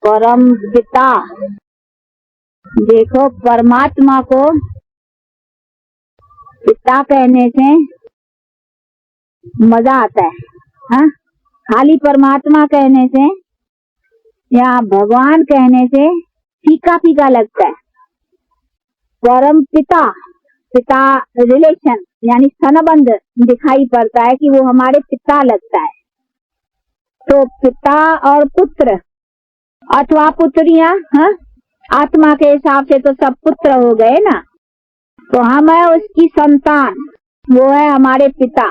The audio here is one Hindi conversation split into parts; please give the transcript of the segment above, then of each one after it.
परम पिता। देखो, परमात्मा को पिता कहने से मजा आता है, हाँ? खाली परमात्मा कहने से या भगवान कहने से फीका फीका लगता है। परम पिता, पिता रिलेशन यानी संबंध दिखाई पड़ता है कि वो हमारे पिता लगता है। तो पिता और पुत्र अथवा पुत्रियां, हाँ? आत्मा के हिसाब से तो सब पुत्र हो गए ना। तो हम है उसकी संतान, वो है हमारे पिता।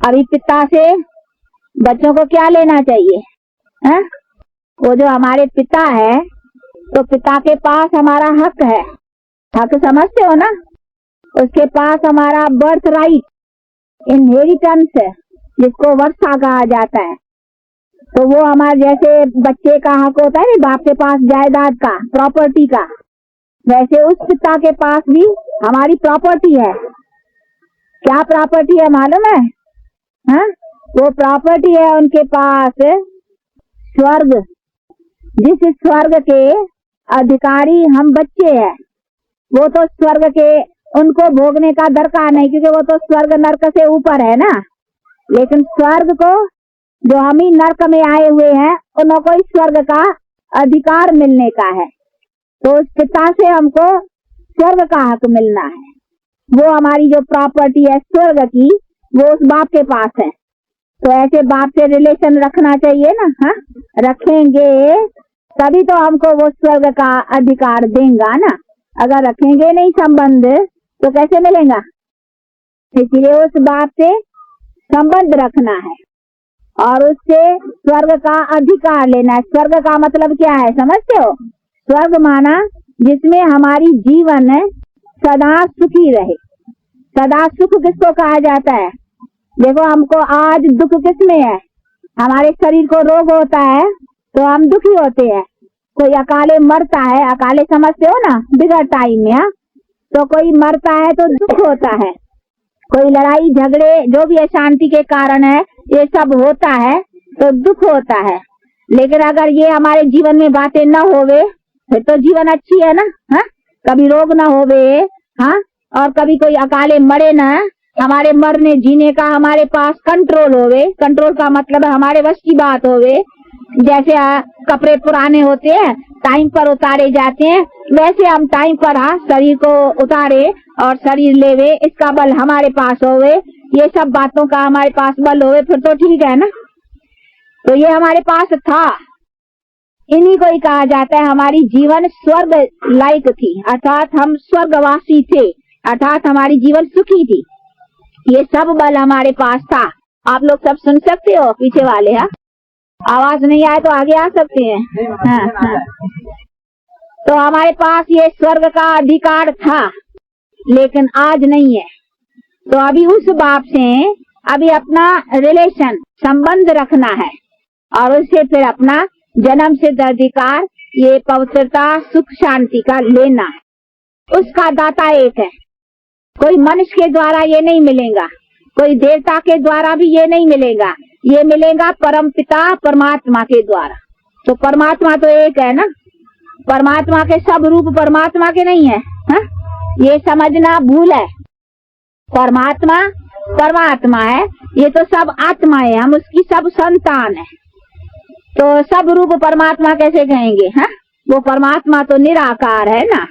अभी पिता से बच्चों को क्या लेना चाहिए, हाँ? वो जो हमारे पिता है, तो पिता के पास हमारा हक है। हक समझते हो ना? उसके पास हमारा बर्थ राइट, इनहेरिटेंस है, जिसको वर्षा कहा जाता है। तो वो हमारे जैसे बच्चे का हक होता है ना, बाप के पास जायदाद का, प्रॉपर्टी का, वैसे उस पिता के पास भी हमारी प्रॉपर्टी है। क्या प्रॉपर्टी है मालूम है, हाँ? वो प्रॉपर्टी है उनके पास स्वर्ग, जिस स्वर्ग के अधिकारी हम बच्चे हैं। वो तो स्वर्ग के उनको भोगने का दरकार नहीं, क्योंकि वो तो स्वर्ग नरक से ऊपर है ना। लेकिन स्वर्ग को जो हम ही नरक में आए हुए हैं, उनको इस स्वर्ग का अधिकार मिलने का है। तो उस पिता से हमको स्वर्ग का हक मिलना है। वो हमारी जो प्रॉपर्टी है स्वर्ग की, वो उस बाप के पास है। तो ऐसे बाप से रिलेशन रखना चाहिए ना, हाँ? रखेंगे तभी तो हमको वो स्वर्ग का अधिकार देगा ना। अगर रखेंगे नहीं संबंध तो कैसे मिलेगा? इसलिए उस बाप से संबंध रखना है और उससे स्वर्ग का अधिकार लेना है। स्वर्ग का मतलब क्या है समझते हो? स्वर्ग माना जिसमें हमारी जीवन सदा सुखी रहे। सदा सुख किसको कहा जाता है? देखो, हमको आज दुख किसमें है? हमारे शरीर को रोग होता है तो हम दुखी होते हैं। कोई अकाले मरता है, अकाले समझते हो ना, बिगड़ टाइम में, हाँ? तो कोई मरता है तो दुख होता है। कोई लड़ाई झगड़े जो भी अशांति के कारण है, ये सब होता है तो दुख होता है। लेकिन अगर ये हमारे जीवन में बातें न होवे फिर तो जीवन अच्छी है ना, हाँ? कभी रोग ना होवे, हाँ? और कभी कोई अकाले मरे ना, हमारे मरने जीने का हमारे पास कंट्रोल होवे। कंट्रोल का मतलब हमारे वश की बात होवे। जैसे कपड़े पुराने होते हैं, टाइम पर उतारे जाते हैं, वैसे हम टाइम पर शरीर को उतारे और शरीर लेवे, इसका बल हमारे पास होवे। ये सब बातों का हमारे पास बल होवे, फिर तो ठीक है ना। तो ये हमारे पास था, इन्हीं को ही कहा जाता है हमारी जीवन स्वर्ग लायक थी, अर्थात हम स्वर्गवासी थे, अर्थात हमारी जीवन सुखी थी। ये सब बल हमारे पास था। आप लोग सब सुन सकते हो पीछे वाले, हाँ? आवाज नहीं आए तो आगे आ सकते हैं, हाँ, हाँ। तो हमारे पास ये स्वर्ग का अधिकार था, लेकिन आज नहीं है। तो अभी उस बाप से अभी अपना रिलेशन संबंध रखना है और उससे फिर अपना जन्म सिद्ध अधिकार, ये पवित्रता सुख शांति का लेना है। उसका दाता एक है, कोई मनुष्य के द्वारा ये नहीं मिलेगा, कोई देवता के द्वारा भी ये नहीं मिलेगा, ये मिलेगा परम पिता परमात्मा के द्वारा। तो परमात्मा तो एक है ना, परमात्मा के सब रूप परमात्मा के नहीं है, हाँ? ये समझना भूल है। परमात्मा परमात्मा है, ये तो सब आत्मा है, हम उसकी सब संतान है। तो सब रूप परमात्मा कैसे कहेंगे, हाँ? वो परमात्मा तो निराकार है ना।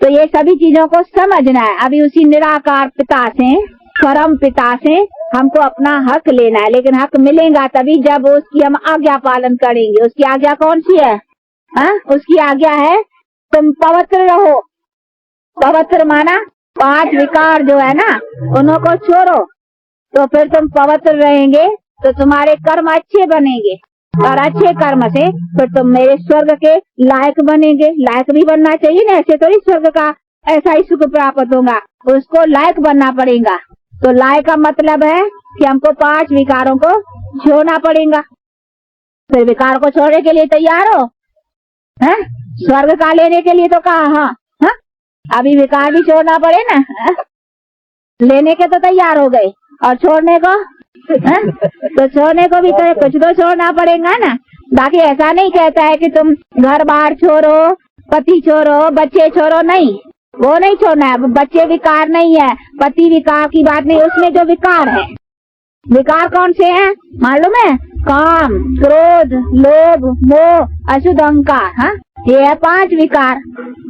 तो ये सभी चीजों को समझना है। अभी उसी निराकार पिता से, परम पिता से हमको अपना हक लेना है। लेकिन हक मिलेगा तभी जब उसकी हम आज्ञा पालन करेंगे। उसकी आज्ञा कौन सी है, हाँ? उसकी आज्ञा है तुम पवित्र रहो। पवित्र माना 5 विकार जो है ना, उनको छोड़ो, तो फिर तुम पवित्र रहेंगे तो तुम्हारे कर्म अच्छे बनेंगे और अच्छे कर्म से फिर तुम मेरे स्वर्ग के लायक बनेंगे। लायक भी बनना चाहिए ना, ऐसे तो इस स्वर्ग का ऐसा ही सुख प्राप्त होगा, उसको लायक बनना पड़ेगा। तो लायक का मतलब है कि हमको 5 विकारों को छोड़ना पड़ेगा। फिर विकार को छोड़ने के लिए तैयार हो, हैं? स्वर्ग का लेने के लिए तो कहा, हाँ, हाँ? अभी विकार भी छोड़ना पड़े ना, हाँ? लेने के तो तैयार हो गए और छोड़ने को, तो छोड़ने को भी तो कुछ तो छोड़ना पड़ेगा ना। बाकी ऐसा नहीं कहता है कि तुम घर बार छोड़ो, पति छोड़ो, बच्चे छोड़ो, नहीं, वो नहीं छोड़ना है। बच्चे विकार नहीं है, पति विकार की बात नहीं, उसमें जो विकार है, विकार कौन से हैं मालूम है? काम, क्रोध, लोभ, मोह, अशुद्ध अहंकार। हाँ, ये है 5 विकार।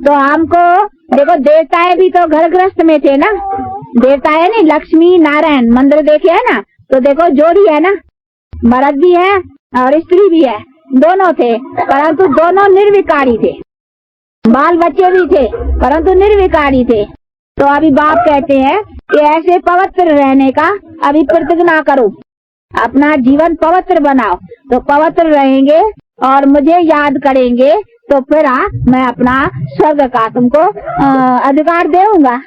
तो हमको देखो, देवताएं भी तो घर गृहस्थ में थे ना, देवताएं नहीं, लक्ष्मी नारायण मंदिर देखे है ना, तो देखो जोड़ी है ना, मर्द भी है और स्त्री भी है, दोनों थे, परंतु दोनों निर्विकारी थे। बाल बच्चे भी थे परंतु निर्विकारी थे। तो अभी बाप कहते हैं कि ऐसे पवित्र रहने का अभी प्रतिज्ञा करो, अपना जीवन पवित्र बनाओ। तो पवित्र रहेंगे और मुझे याद करेंगे तो फिर मैं अपना स्वर्ग का तुमको अधिकार दूंगा।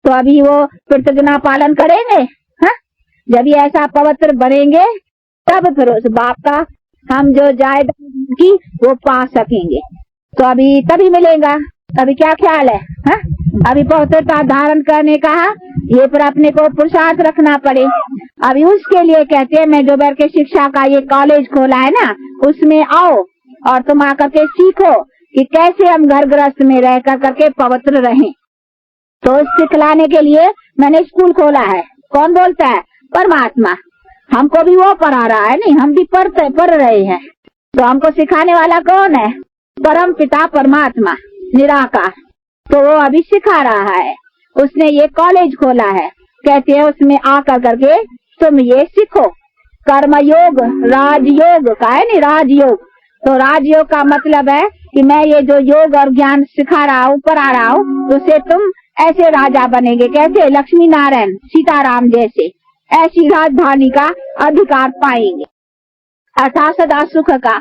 तो अभी वो प्रतिज्ञा पालन करेंगे। हाँ, जब ये ऐसा पवित्र बनेंगे तब फिर उस बाप का हम जो जायदाद की वो पा सकेंगे। तो अभी तभी मिलेगा। अभी क्या ख्याल है? हाँ, अभी पवित्रता धारण करने का ये पर अपने को पुरुषार्थ रखना पड़े। अभी उसके लिए कहते हैं मैं जो बैर के शिक्षा का ये कॉलेज खोला है ना, उसमें आओ और तुम आकर के सीखो कि कैसे हम घर गृहस्थ में रह करके पवित्र रहें। तो सिखलाने के लिए मैंने स्कूल खोला है। कौन बोलता है? परमात्मा। हमको भी वो पढ़ा रहा है, नहीं हम भी पढ़ रहे हैं। तो हमको सिखाने वाला कौन है? परम पिता परमात्मा निराकार। तो वो अभी सिखा रहा है, उसने ये कॉलेज खोला है। कहते हैं उसमें आकर करके तुम ये सीखो। कर्म योग, राजयोग का है नहीं, राजयोग। तो राजयोग का मतलब है कि मैं ये जो योग और ज्ञान सिखा रहा हूँ, पढ़ा रहा हूँ, उससे तुम ऐसे राजा बनेंगे। कैसे? लक्ष्मी नारायण सीताराम जैसे, ऐसी राजधानी का अधिकार पाएंगे, अर्थात सदा सुख का।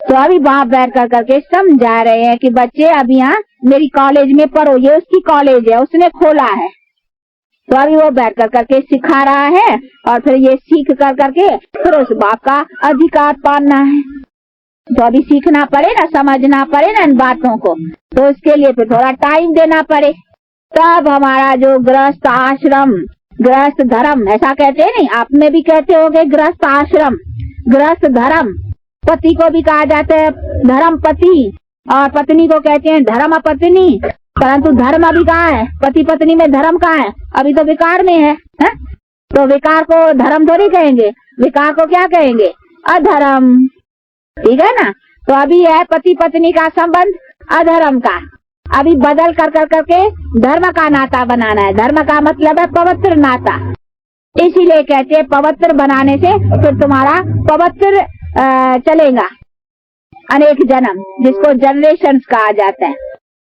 तो अभी बाप बैठ कर करके समझा रहे हैं कि बच्चे अभी यहाँ मेरी कॉलेज में पढ़ो, ये उसकी कॉलेज है, उसने खोला है। तो अभी वो बैठ कर करके सिखा रहा है और फिर ये सीख कर करके फिर उस बाप का अधिकार पाना है। तो अभी सीखना पड़े ना, समझना पड़े ना इन बातों को। तो उसके लिए फिर थोड़ा टाइम देना पड़े, तब हमारा जो गृहस्थ आश्रम, गृहस्थ धर्म ऐसा कहते हैं नहीं, आप में भी कहते होंगे गृहस्थ आश्रम, गृहस्थ धर्म। पति को भी कहा जाता है धर्म पति और पत्नी को कहते हैं धर्म पत्नी। परंतु धर्म अभी कहाँ है? पति पत्नी में धर्म कहाँ है? अभी तो विकार में है। तो विकार को धर्म थोड़ी कहेंगे, विकार को क्या कहेंगे? अधर्म। ठीक है ना? तो अभी है पति पत्नी का संबंध अधर्म का, अभी बदल कर करके धर्म का नाता बनाना है। धर्म का मतलब है पवित्र नाता। इसीलिए कहते हैं पवित्र बनाने से फिर तुम्हारा पवित्र चलेगा अनेक जन्म, जिसको जनरेशंस कहा जाता है।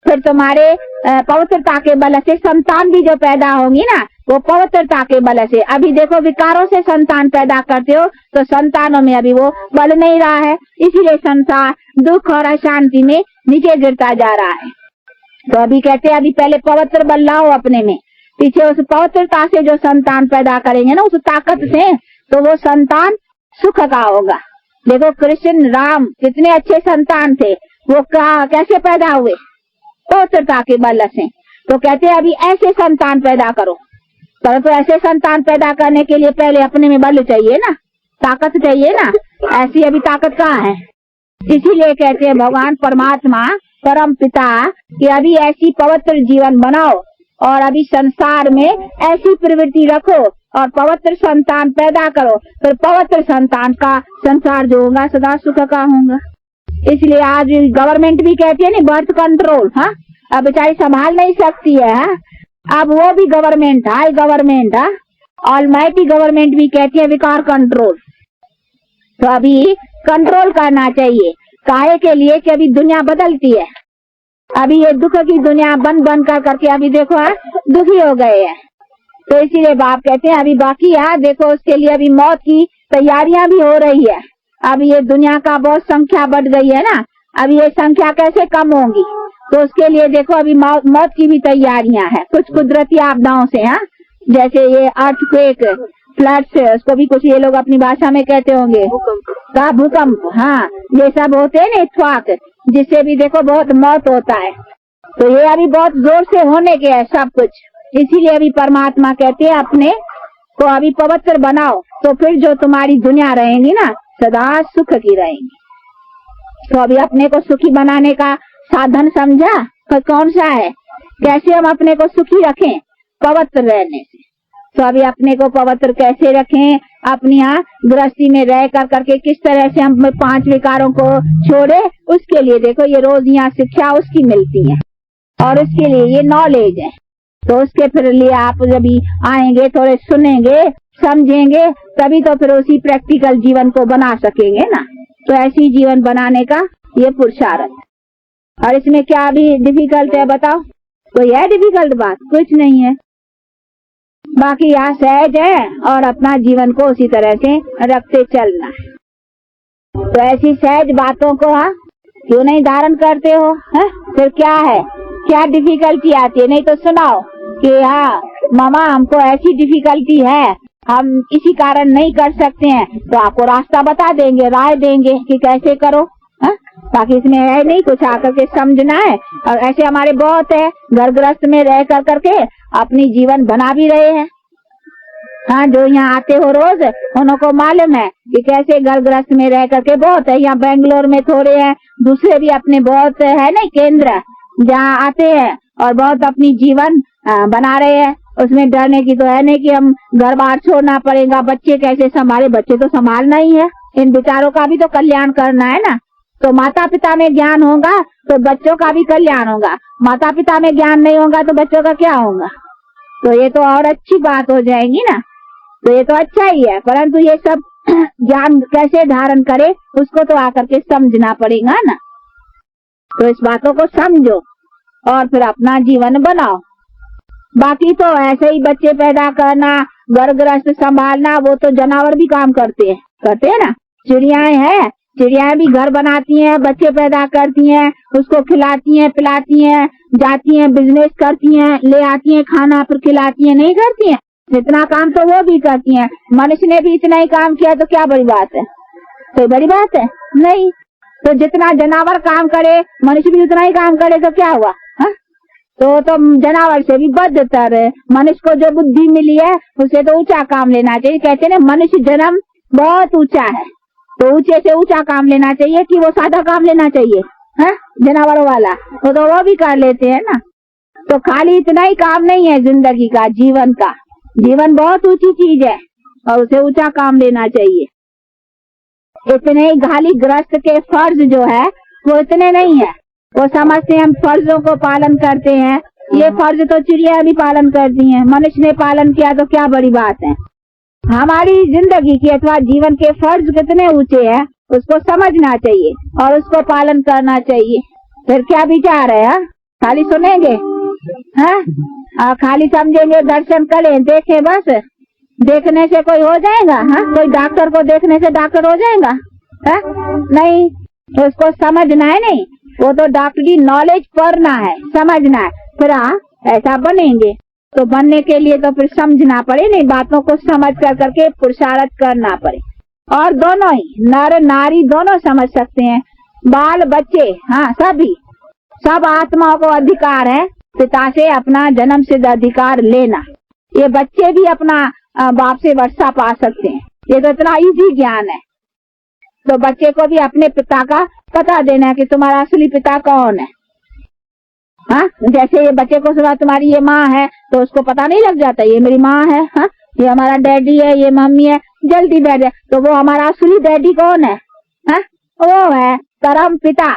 फिर तुम्हारे पवित्रता के बल से संतान भी जो पैदा होंगी ना, वो पवित्रता के बल से। अभी देखो विकारों से संतान पैदा करते हो तो संतानों में अभी वो बल नहीं रहा है, इसीलिए संसार दुख और अशांति में नीचे गिरता जा रहा है। तो अभी कहते हैं अभी पहले पवित्र बल लाओ अपने में, पीछे उस पवित्रता से जो संतान पैदा करेंगे ना, उस ताकत से, तो वो संतान सुख का होगा। देखो कृष्ण राम कितने अच्छे संतान थे, वो कैसे पैदा हुए? पवित्रता के बल से। तो कहते हैं अभी ऐसे संतान पैदा करो। परंतु ऐसे संतान पैदा करने के लिए पहले अपने में बल चाहिए ना, ताकत चाहिए ना। ऐसी अभी ताकत कहाँ है? इसीलिए कहते हैं भगवान परमात्मा परम पिता कि अभी ऐसी पवित्र जीवन बनाओ और अभी संसार में ऐसी प्रवृत्ति रखो और पवित्र संतान पैदा करो। फिर पवित्र संतान का संसार जो होगा सदा सुख का होगा। इसलिए आज गवर्नमेंट भी कहती है नहीं बर्थ कंट्रोल। हाँ, अब बेचारी संभाल नहीं सकती है। हाँ? अब वो भी government, high government, almighty government भी कहती है विकार कंट्रोल। तो अभी कंट्रोल करना चाहिए, काहे के लिए कि अभी दुनिया बदलती है। अभी ये दुख की दुनिया बन कर करके अभी देखो दुखी हो गए हैं। तो इसीलिए बाप कहते हैं अभी बाकी है, देखो उसके लिए अभी मौत की तैयारियां भी हो रही है। अब ये दुनिया का बहुत संख्या बढ़ गई है ना, अभी ये संख्या कैसे कम होगी? तो उसके लिए देखो अभी मौत की भी तैयारियां हैं, कुछ कुदरती आपदाओं से। हाँ, जैसे ये अर्थक्वेक, फ्लड्स, उसको भी कुछ ये लोग अपनी भाषा में कहते होंगे का भूकंप। हाँ, ये सब होते हैं ना इत्तेफाक, जिससे भी देखो बहुत मौत होता है। तो ये अभी बहुत जोर से होने के है सब कुछ। इसीलिए अभी परमात्मा कहते हैं अपने को अभी पवित्र बनाओ, तो फिर जो तुम्हारी दुनिया रहेंगी ना सदा सुख की रहेंगी। तो अभी अपने को सुखी बनाने का साधन समझा तो कौन सा है? कैसे हम अपने को सुखी रखें? पवित्र रहने से। तो अभी अपने को पवित्र कैसे रखें? अपनी यहाँ गृहस्थी में रह कर करके किस तरह से हम 5 विकारों को छोड़े, उसके लिए देखो ये रोज यहाँ शिक्षा उसकी मिलती है और उसके लिए ये नॉलेज है। तो उसके फिर लिए आप जब भी आएंगे, थोड़े सुनेंगे, समझेंगे, तभी तो फिर उसी प्रैक्टिकल जीवन को बना सकेंगे ना। तो ऐसी जीवन बनाने का ये पुरुषार्थ। और इसमें क्या भी डिफिकल्ट है बताओ? तो यह डिफिकल्ट बात कुछ नहीं है। बाकी यहाँ सहज है और अपना जीवन को उसी तरह से रखते चलना है। तो ऐसी सहज बातों को क्यों नहीं धारण करते हो? फिर क्या है, क्या डिफिकल्टी आती है? नहीं तो सुनाओ कि हाँ मामा हमको ऐसी डिफिकल्टी है, हम इसी कारण नहीं कर सकते हैं, तो आपको रास्ता बता देंगे, राय देंगे कि कैसे करो। बाकी इसमें है नहीं कुछ, आकर के समझना है। और ऐसे हमारे बहुत है, घर गृहस्थ में रह कर करके अपनी जीवन बना भी रहे हैं। हाँ, जो यहाँ आते हो रोज उनको मालूम है कि कैसे घर गृहस्थ में रह करके बहुत है। यहाँ बेंगलोर में थोड़े हैं, दूसरे भी अपने बहुत है नहीं केंद्र, जहाँ आते हैं और बहुत अपनी जीवन बना रहे हैं। उसमें डरने की तो है नहीं कि हम घर बार छोड़ना पड़ेगा, बच्चे कैसे संभाले? बच्चे तो संभालना ही है, इन बेचारों का भी तो कल्याण करना है ना। तो माता पिता में ज्ञान होगा तो बच्चों का भी कल्याण होगा, माता पिता में ज्ञान नहीं होगा तो बच्चों का क्या होगा? तो ये तो और अच्छी बात हो जाएगी ना। तो ये तो अच्छा ही है, परंतु ये सब ज्ञान कैसे धारण करे उसको तो आकर के समझना पड़ेगा ना। तो इस बातों को समझो और फिर अपना जीवन बनाओ। बाकी तो ऐसे ही बच्चे पैदा करना, घर गृहस्थ संभालना, वो तो जानवर भी काम करते हैं ना। चिड़ियाएं हैं, चिड़ियाएं भी घर बनाती हैं, बच्चे पैदा करती हैं, उसको खिलाती हैं, पिलाती हैं, जाती हैं, बिजनेस करती हैं, ले आती हैं, खाना फिर खिलाती हैं, नहीं करती हैं? जितना काम तो वो भी करती हैं। मनुष्य ने भी इतना ही काम किया तो क्या बड़ी बात है? कोई बड़ी बात है नहीं। तो जितना जानवर काम करे, मनुष्य भी उतना ही काम करे तो क्या हुआ? तो जानवर से भी बदतर है। मनुष्य को जो बुद्धि मिली है उसे तो ऊंचा काम लेना चाहिए। कहते हैं ना मनुष्य जन्म बहुत ऊंचा है, तो ऊंचे से ऊंचा काम लेना चाहिए कि वो सादा काम लेना चाहिए? जानवरों वाला तो वो भी कर लेते हैं ना। तो खाली इतना ही काम नहीं है जिंदगी का, जीवन का। जीवन बहुत ऊंची चीज है और उसे ऊंचा काम लेना चाहिए। इतने ही खाली गृहस्थ के फर्ज जो है वो इतने नहीं है। वो समझते हैं हम फर्जों को पालन करते हैं, ये फर्ज तो चिड़िया भी पालन करती हैं, मनुष्य ने पालन किया तो क्या बड़ी बात है? हमारी जिंदगी के अथवा जीवन के फर्ज कितने ऊंचे हैं उसको समझना चाहिए और उसको पालन करना चाहिए। फिर क्या विचार है? खाली सुनेंगे, खाली समझेंगे, दर्शन करें, देखें, बस देखने से कोई हो जाएगा? कोई डॉक्टर को देखने से डॉक्टर हो जाएगा? नहीं, तो उसको समझना है। नहीं, वो तो डॉक्टरी नॉलेज पढ़ना है, समझना है, फिर ऐसा बनेंगे। तो बनने के लिए तो फिर समझना पड़े, नहीं बातों को समझ कर करके पुरुषार्थ करना पड़े। और दोनों ही, नर नारी दोनों समझ सकते हैं, बाल बच्चे, सभी, सब आत्माओं को अधिकार है पिता से अपना जन्म सिद्ध अधिकार लेना। ये बच्चे भी अपना बाप से वर्षा पा सकते हैं, ये तो इतना इजी ज्ञान है। तो बच्चे को भी अपने पिता का पता देना है कि तुम्हारा असली पिता कौन है। जैसे ये बच्चे को सुना तुम्हारी ये माँ है तो उसको पता नहीं लग जाता ये मेरी माँ है, ये हमारा डैडी है, ये मम्मी है, जल्दी बैठ जाए। तो वो हमारा असली डैडी कौन है? वो है परम पिता।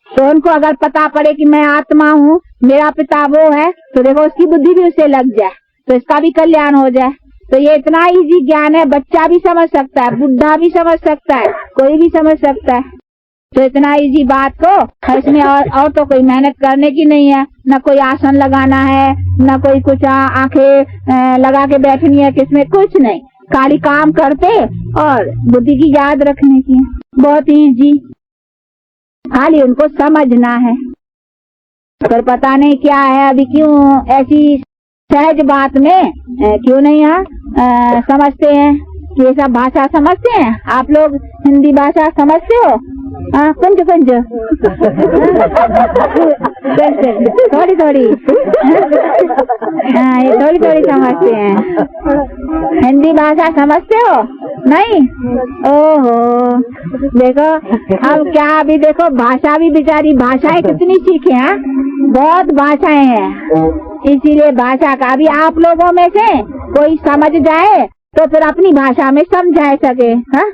तो उनको अगर पता पड़े कि मैं आत्मा हूँ, मेरा पिता वो है, तो देखो उसकी बुद्धि भी उसे लग जाए, तो इसका भी कल्याण हो जाए। तो ये इतना इजी ज्ञान है, बच्चा भी समझ सकता है, बुढ़ा भी समझ सकता है, कोई भी समझ सकता है। तो इतना इजी बात को इसमें और तो कोई मेहनत करने की नहीं है, न कोई आसन लगाना है, न कोई कुछ आंखें लगा के बैठनी है, किसमें कुछ नहीं, खाली काम करते और बुद्धि की याद रखने की है। बहुत इजी, खाली उनको समझना है। पर पता नहीं क्या है अभी, क्यों ऐसी सहज बात में क्यों नहीं समझते हैं कि ये सब भाषा समझते हैं? आप लोग हिंदी भाषा समझते हो? हाँ कुंज कुंज थोड़ी थोड़ी हाँ ये थोड़ी थोड़ी समझते हैं। हिंदी भाषा समझते हो? नहीं? ओहो देखो अब क्या, अभी देखो भाषा भी बेचारी, भाषाएं कितनी सीखे हैं, बहुत भाषाएं हैं। इसीलिए भाषा का भी आप लोगों में से कोई समझ जाए तो फिर अपनी भाषा में समझा सके। हाँ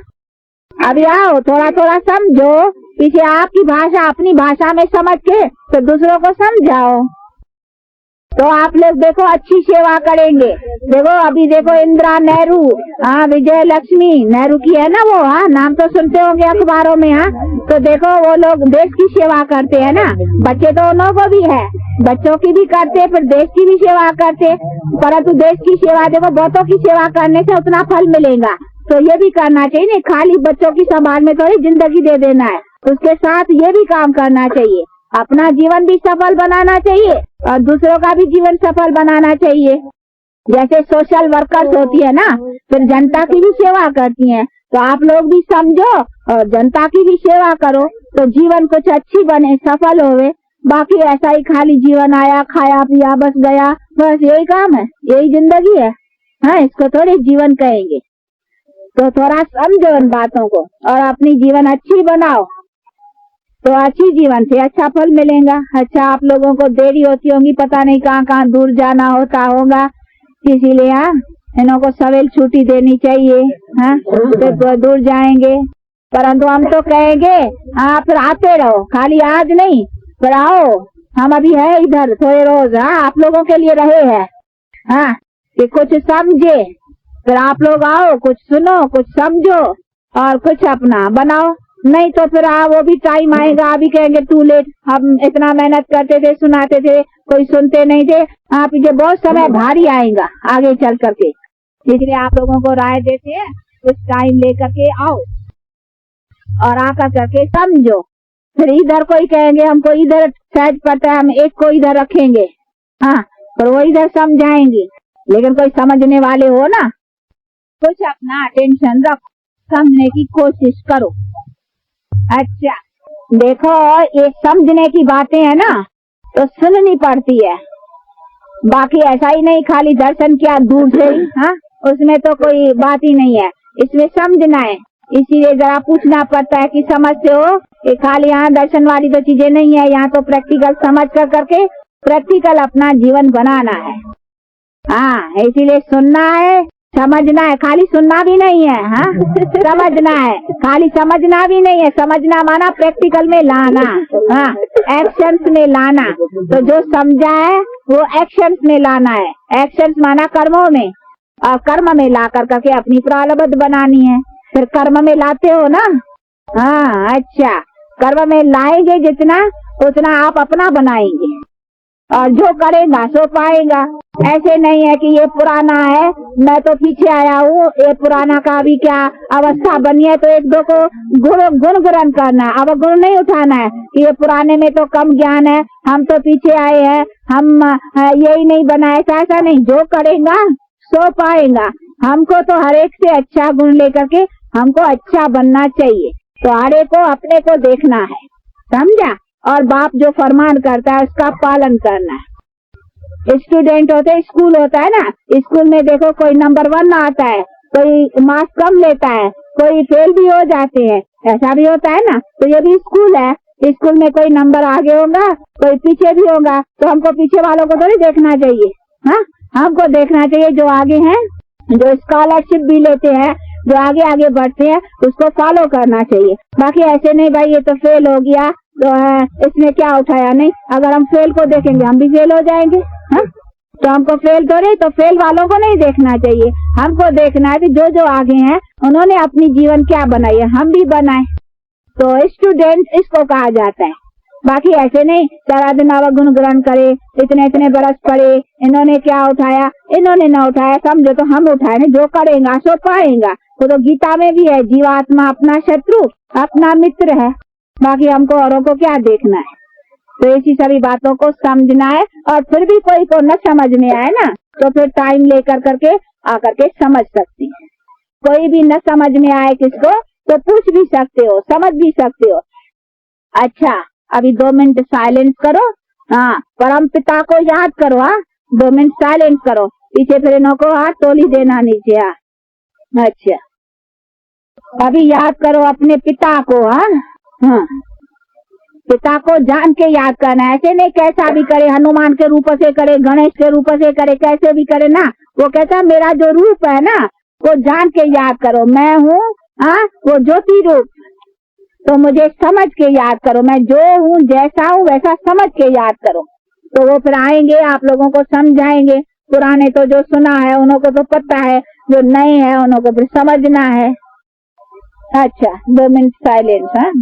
अभी आओ थोड़ा थोड़ा समझो, पीछे आपकी भाषा अपनी भाषा में समझ के तो दूसरों को समझाओ, तो आप लोग देखो अच्छी सेवा करेंगे। देखो अभी देखो इंदिरा नेहरू, हाँ विजय लक्ष्मी नेहरू की है ना वो, हाँ नाम तो सुनते होंगे अखबारों में। हाँ तो देखो वो लोग देश की सेवा करते हैं ना, बच्चे तो उन लोगों को भी है, बच्चों की भी करते, फिर देश की भी सेवा करते, परंतु देश की सेवा देखो बहुतों की सेवा करने से उतना फल मिलेगा, तो ये भी करना चाहिए। नहीं खाली बच्चों की संभाल में थोड़ी जिंदगी दे देना है, उसके साथ ये भी काम करना चाहिए, अपना जीवन भी सफल बनाना चाहिए और दूसरों का भी जीवन सफल बनाना चाहिए। जैसे सोशल वर्कर्स होती है ना, फिर जनता की भी सेवा करती हैं, तो आप लोग भी समझो और जनता की भी सेवा करो, तो जीवन कुछ अच्छी बने, सफल होवे। बाकी ऐसा ही खाली जीवन आया, खाया पिया बस गया, बस यही काम है, यही जिंदगी है। हाँ इसको थोड़ी जीवन कहेंगे। तो थोड़ा समझो इन बातों को और अपनी जीवन अच्छी बनाओ, तो अच्छी जीवन से अच्छा फल मिलेगा। अच्छा आप लोगों को देरी होती होगी, पता नहीं कहाँ कहाँ दूर जाना होता होगा, इसीलिए हाँ इन्हों को सवेल छुट्टी देनी चाहिए। हाँ तो दूर जाएंगे, परंतु हम तो कहेंगे हाँ फिर आते रहो, खाली आज नहीं फिर आओ, हम अभी है इधर थोड़े रोज, हाँ आप लोगों के लिए रहे हैं। हाँ कि कुछ समझे, फिर आप लोग आओ, कुछ सुनो, कुछ समझो और कुछ अपना बनाओ। नहीं तो फिर वो भी टाइम आएगा, अभी कहेंगे टू लेट, हम इतना मेहनत करते थे, सुनाते थे, कोई सुनते नहीं थे। आप ये बहुत समय भारी आएगा आगे चल करके, इसलिए आप लोगों को राय देते हैं कुछ टाइम लेकर के आओ और आकर करके समझो। फिर इधर कोई कहेंगे हमको इधर सहज पड़ता है, हम एक को इधर रखेंगे, हाँ पर वो इधर समझाएंगे, लेकिन कोई समझने वाले हो ना, कुछ अपना अटेंशन रखो, समझने की कोशिश करो। अच्छा देखो ये समझने की बातें है ना तो सुननी पड़ती है, बाकी ऐसा ही नहीं खाली दर्शन किया दूर से ही, हाँ उसमें तो कोई बात ही नहीं है, इसमें समझना है। इसीलिए जरा पूछना पड़ता है कि समझते हो, कि खाली यहाँ दर्शन वाली तो चीजें नहीं है, यहाँ तो प्रैक्टिकल समझ कर करके प्रैक्टिकल अपना जीवन बनाना है। हाँ इसीलिए सुनना है, समझना है, खाली सुनना भी नहीं है, हाँ समझना है, खाली समझना भी नहीं है, समझना माना प्रैक्टिकल में लाना, हाँ एक्शंस में लाना। तो जो समझा है वो एक्शंस में लाना है, एक्शंस माना कर्मों में, और कर्म में ला कर करके अपनी प्रारब्ध बनानी है। फिर कर्म में लाते हो ना, हाँ अच्छा कर्म में लाएंगे जितना उतना आप अपना बनाएंगे, और जो करेगा सो पाएगा। ऐसे नहीं है कि ये पुराना है मैं तो पीछे आया हूँ, ये पुराना का भी क्या अवस्था बनी है तो एक दो को गुण ग्रहण करना है, अब गुण नहीं उठाना है कि ये पुराने में तो कम ज्ञान है, हम तो पीछे आए हैं, हम यही नहीं बना, ऐसा नहीं, जो करेगा सो पाएगा। हमको तो हर एक से अच्छा गुण लेकर के हमको अच्छा बनना चाहिए, तो हर एक को अपने को देखना है, समझा, और बाप जो फरमान करता है उसका पालन करना है। स्टूडेंट होते हैं, स्कूल होता है ना, स्कूल में देखो कोई नंबर 1 आता है, कोई मार्क्स कम लेता है, कोई फेल भी हो जाते हैं, ऐसा भी होता है ना। तो ये भी स्कूल है, स्कूल में कोई नंबर आगे होगा कोई पीछे भी होगा, तो हमको पीछे वालों को थोड़ी देखना चाहिए, हाँ हमको देखना चाहिए जो आगे हैं, जो स्कॉलरशिप भी लेते हैं, जो आगे आगे बढ़ते हैं, उसको फॉलो करना चाहिए। बाकी ऐसे नहीं भाई ये तो फेल हो गया तो इसने क्या उठाया, नहीं, अगर हम फेल को देखेंगे हम भी फेल हो जाएंगे, हाँ तो हमको फेल तो नहीं, तो फेल वालों को नहीं देखना चाहिए, हमको देखना है कि जो जो आगे हैं उन्होंने अपनी जीवन क्या बनाई है, हम भी बनाए, तो स्टूडेंट इसको कहा जाता है। बाकी ऐसे नहीं सारा दिन गुण ग्रहण करे, इतने इतने बरस पड़े, इन्होंने क्या उठाया, इन्होंने न उठाया, समझो तो हम उठाए, जो करेगा सो पाएगा। तो गीता में भी है, जीवात्मा अपना शत्रु अपना मित्र है, बाकी हमको औरों को क्या देखना है। तो ऐसी सभी बातों को समझना है, और फिर भी कोई को न समझ में आए ना तो फिर टाइम लेकर करके आकर के समझ सकती है। कोई भी न समझ में आए किसको तो पूछ भी सकते हो, समझ भी सकते हो, अच्छा, अभी 2 मिनट साइलेंस करो। हाँ, परम पिता को याद करो। हाँ, 2 मिनट साइलेंस करो। पीछे फिर इनको हाथ तोली देना नीचे। हाँ, अच्छा, अभी याद करो अपने पिता को। हाँ हाँ, पिता को जान के याद करना, ऐसे नहीं कैसा भी करे, हनुमान के रूप से करे, गणेश के रूप से करे, कैसे भी करे ना। वो कहता मेरा जो रूप है ना वो जान के याद करो, मैं हूँ। हाँ, वो ज्योति रूप, तो मुझे समझ के याद करो, मैं जो हूँ जैसा हूँ वैसा समझ के याद करो। तो वो फिर आएंगे, आप लोगों को समझाएंगे। पुराने तो जो सुना है उन्हों को तो पता है, जो नए है उन्हों को फिर समझना है। अच्छा, 2 मिनट साइलेंस। हाँ।